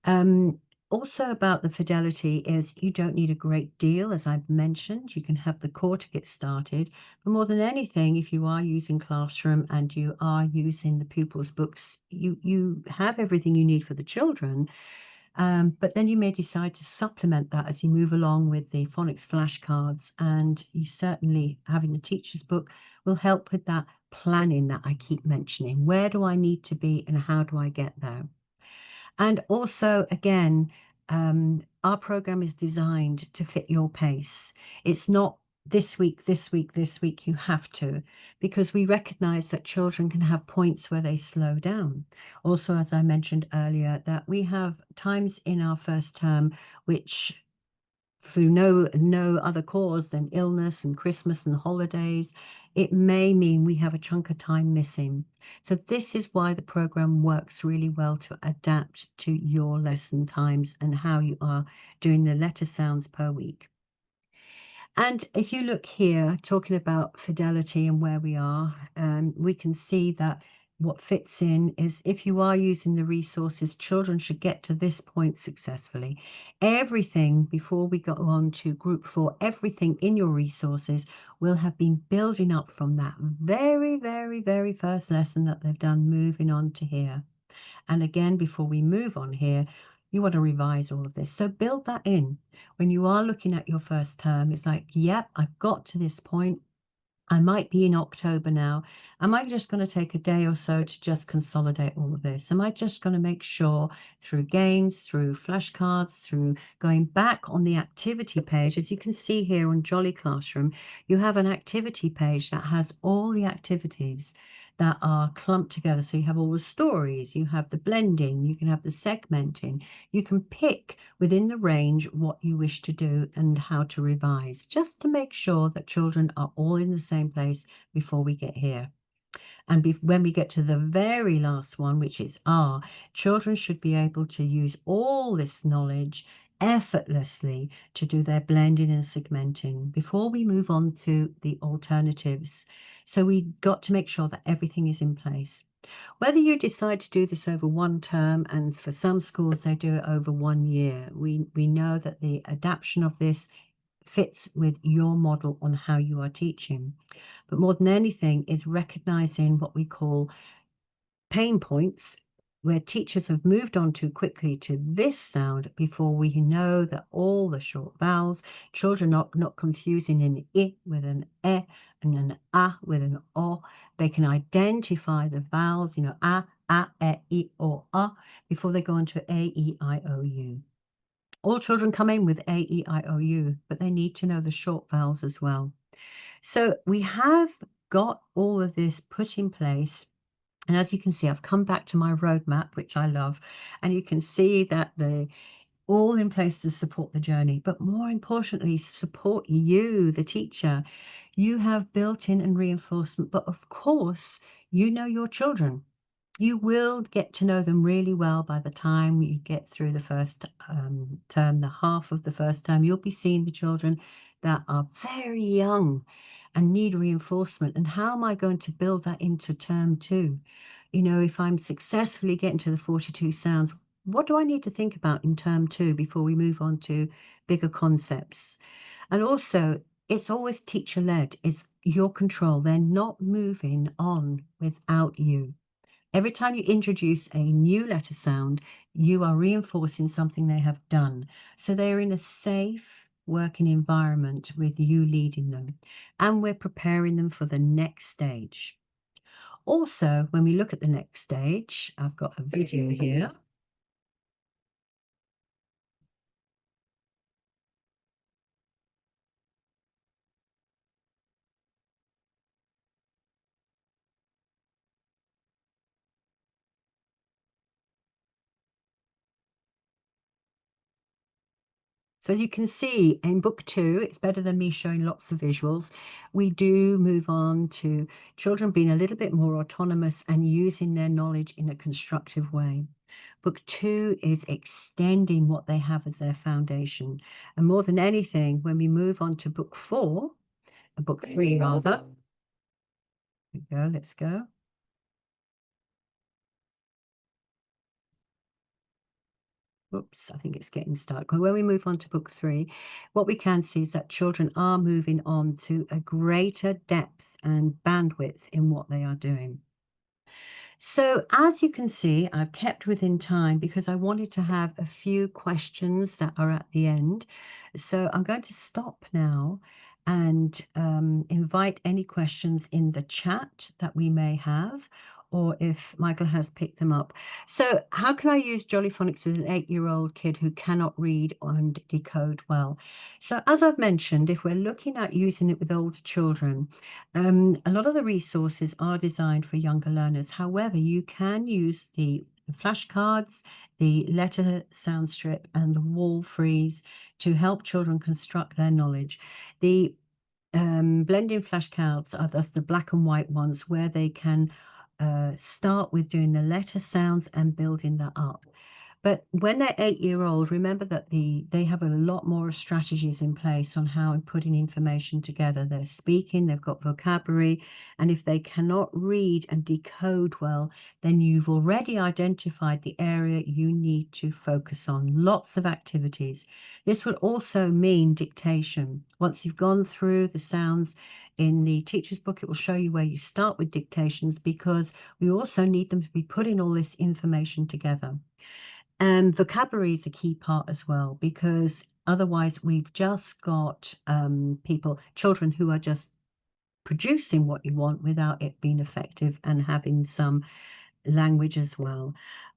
Um, Also about the fidelity is you don't need a great deal, as I've mentioned. You can have the core to get started. But more than anything, if you are using Classroom and you are using the pupils' books, you have everything you need for the children. But then you may decide to supplement that as you move along with the phonics flashcards, and you certainly having the teacher's book will help with that planning that I keep mentioning. Where do I need to be and how do I get there? And also, again, our program is designed to fit your pace. It's not this week, this week, this week, you have to, because we recognize that children can have points where they slow down. Also, as I mentioned earlier, that we have times in our first term which through no other cause than illness and Christmas and holidays, it may mean we have a chunk of time missing. So this is why the program works really well to adapt to your lesson times and how you are doing the letter sounds per week. And if you look here, talking about fidelity and where we are, we can see that what fits in is if you are using the resources, children should get to this point successfully. Everything before we go on to group four, everything in your resources will have been building up from that very, very, very first lesson that they've done, moving on to here. And again, before we move on here, you want to revise all of this. So build that in. When you are looking at your first term, it's like, yep, I've got to this point. I might be in October now. Am I just going to take a day or so to just consolidate all of this? Am I just going to make sure through games, through flashcards, through going back on the activity page, as you can see here on Jolly Classroom, you have an activity page that has all the activities that are clumped together. So you have all the stories, you have the blending, you can have the segmenting, you can pick within the range what you wish to do and how to revise, just to make sure that children are all in the same place before we get here. And when we get to the very last one, which is R, children should be able to use all this knowledge effortlessly to do their blending and segmenting before we move on to the alternatives. So we got to make sure that everything is in place. Whether you decide to do this over one term, and for some schools they do it over 1 year, we know that the adaptation of this fits with your model on how you are teaching. But more than anything is recognizing what we call pain points where teachers have moved on too quickly to this sound before we know that all the short vowels, children are not confusing an I with an E and an A with an O. They can identify the vowels, A, E, I, O, before they go on to A, E, I, O, U. All children come in with A, E, I, O, U, but they need to know the short vowels as well. So we have got all of this put in place. And as you can see, I've come back to my roadmap, which I love. And you can see that they're all in place to support the journey, but more importantly, support you, the teacher. You have built-in and reinforcement, but of course, you know your children. You will get to know them really well by the time you get through the first term, the half of the first term. You'll be seeing the children that are very young and need reinforcement. And how am I going to build that into term two? If I'm successfully getting to the 42 sounds, what do I need to think about in term two before we move on to bigger concepts? And also, it's always teacher led, it's your control. They're not moving on without you. Every time you introduce a new letter sound, you are reinforcing something they have done. So they're in a safe working environment with you leading them, and we're preparing them for the next stage. Also, when we look at the next stage, I've got a video here. So as you can see in book 2, it's better than me showing lots of visuals. We do move on to children being a little bit more autonomous and using their knowledge in a constructive way. Book 2 is extending what they have as their foundation. And more than anything, when we move on to book 4, book 3 rather, here we go, let's go. Oops, I think it's getting stuck. When we move on to book 3, what we can see is that children are moving on to a greater depth and bandwidth in what they are doing. So as you can see, I've kept within time because I wanted to have a few questions that are at the end. So I'm going to stop now and invite any questions in the chat that we may have, or if Michael has picked them up. So how can I use Jolly Phonics with an 8-year-old kid who cannot read and decode well? So as I've mentioned, if we're looking at using it with older children, a lot of the resources are designed for younger learners. However, you can use the flashcards, the letter sound strip, and the wall frieze to help children construct their knowledge. The blending flashcards are thus the black and white ones where they can start with doing the letter sounds and building that up. But when they're 8-year-old, remember that they have a lot more strategies in place on how putting information together. They're speaking, they've got vocabulary, and if they cannot read and decode well, then you've already identified the area you need to focus on. Lots of activities. This would also mean dictation. Once you've gone through the sounds in the teacher's book, it will show you where you start with dictations, because we also need them to be putting all this information together. And vocabulary is a key part as well, because otherwise we've just got children who are just producing what you want without it being effective and having some language as well.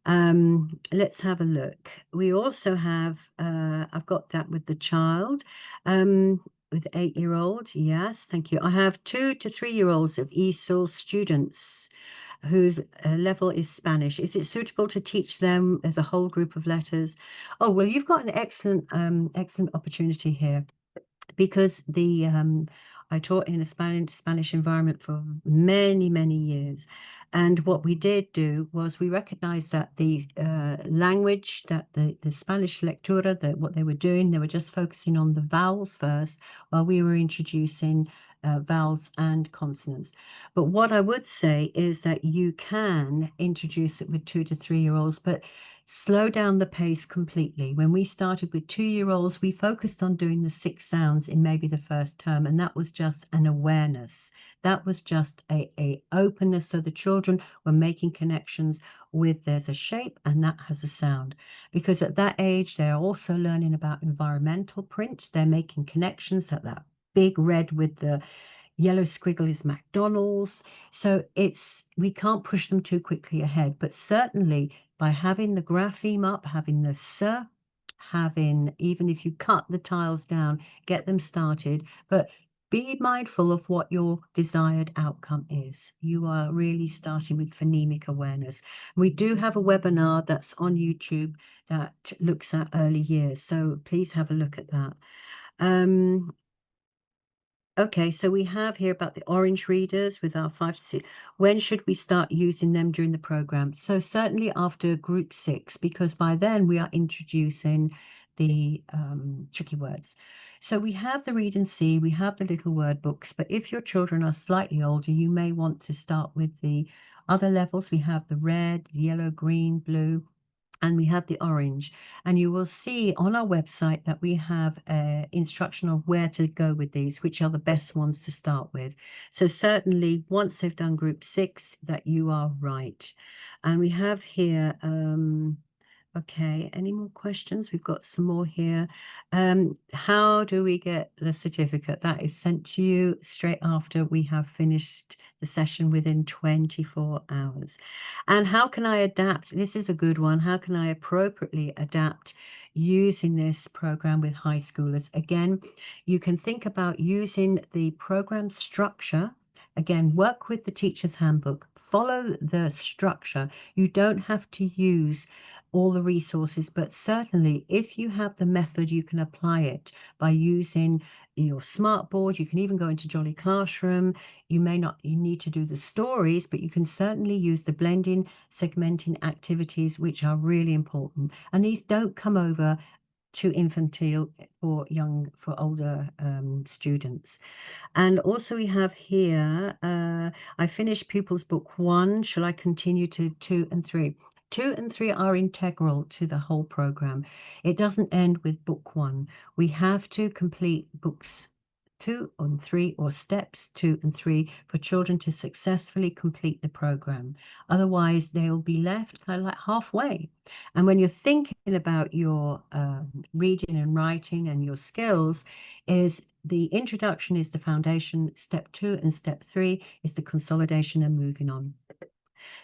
Let's have a look. We also have, I've got that with the child, with 8-year-old. Yes, thank you. I have 2 to 3-year-olds of ESOL students whose level is Spanish. Is it suitable to teach them as a whole group of letters? Oh, well, you've got an excellent opportunity here, because I taught in a Spanish environment for many, many years. And what we did do was we recognized that the language, that the Spanish lectura, that what they were doing, they were just focusing on the vowels first while we were introducing vowels and consonants. But what I would say is that you can introduce it with 2 to 3-year-olds, but slow down the pace completely. When we started with 2-year-olds, we focused on doing the 6 sounds in maybe the first term, and that was just an awareness. That was just a openness, so the children were making connections with there's a shape and that has a sound. Because at that age, they're also learning about environmental print. They're making connections that big red with the yellow squiggle is McDonald's. So we can't push them too quickly ahead, but certainly by having the grapheme up, having the having, even if you cut the tiles down, get them started, but be mindful of what your desired outcome is. You are really starting with phonemic awareness. We do have a webinar that's on YouTube that looks at early years, so please have a look at that. Okay, so we have here about the orange readers with our 5 to 6. When should we start using them during the program? So certainly after group 6, because by then we are introducing the tricky words. So we have the read and see, we have the little word books, but if your children are slightly older, you may want to start with the other levels. We have the red, yellow, green, blue, and we have the orange. And you will see on our website that we have instruction on where to go with these, which are the best ones to start with. So certainly once they've done group 6, that you are right. And we have here, okay, any more questions? We've got some more here. How do we get the certificate? That is sent to you straight after we have finished the session, within 24 hours. And how can I adapt? This is a good one. How can I appropriately adapt using this program with high schoolers? Again, you can think about using the program structure. Again, work with the teacher's handbook. follow the structure. You don't have to use all the resources, but certainly if you have the method, you can apply it by using your smart board. You can even go into Jolly Classroom. You need to do the stories, but you can certainly use the blending, segmenting activities, which are really important. And these don't come over too infantile for older students. And also we have here, I finished Pupils Book 1. Shall I continue to 2 and 3? 2 and 3 are integral to the whole program. It doesn't end with Book 1. We have to complete books 2 and 3, or steps 2 and 3, for children to successfully complete the program. Otherwise, they'll be left kind of like halfway. And when you're thinking about your reading and writing and your skills, is the introduction is the foundation, step 2 and step 3 is the consolidation and moving on.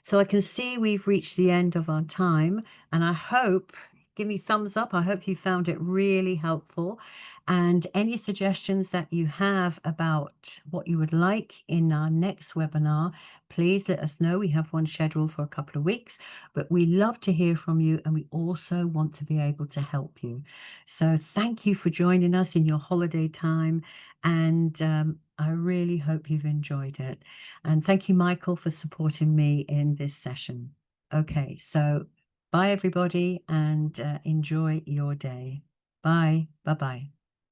So I can see we've reached the end of our time, and I hope, give me thumbs up, I hope you found it really helpful. And any suggestions that you have about what you would like in our next webinar, please let us know. We have one scheduled for a couple of weeks, but we love to hear from you, and we also want to be able to help you. So thank you for joining us in your holiday time, and I really hope you've enjoyed it. And thank you, Michael, for supporting me in this session. Okay, so bye, everybody, and enjoy your day. Bye. Bye-bye.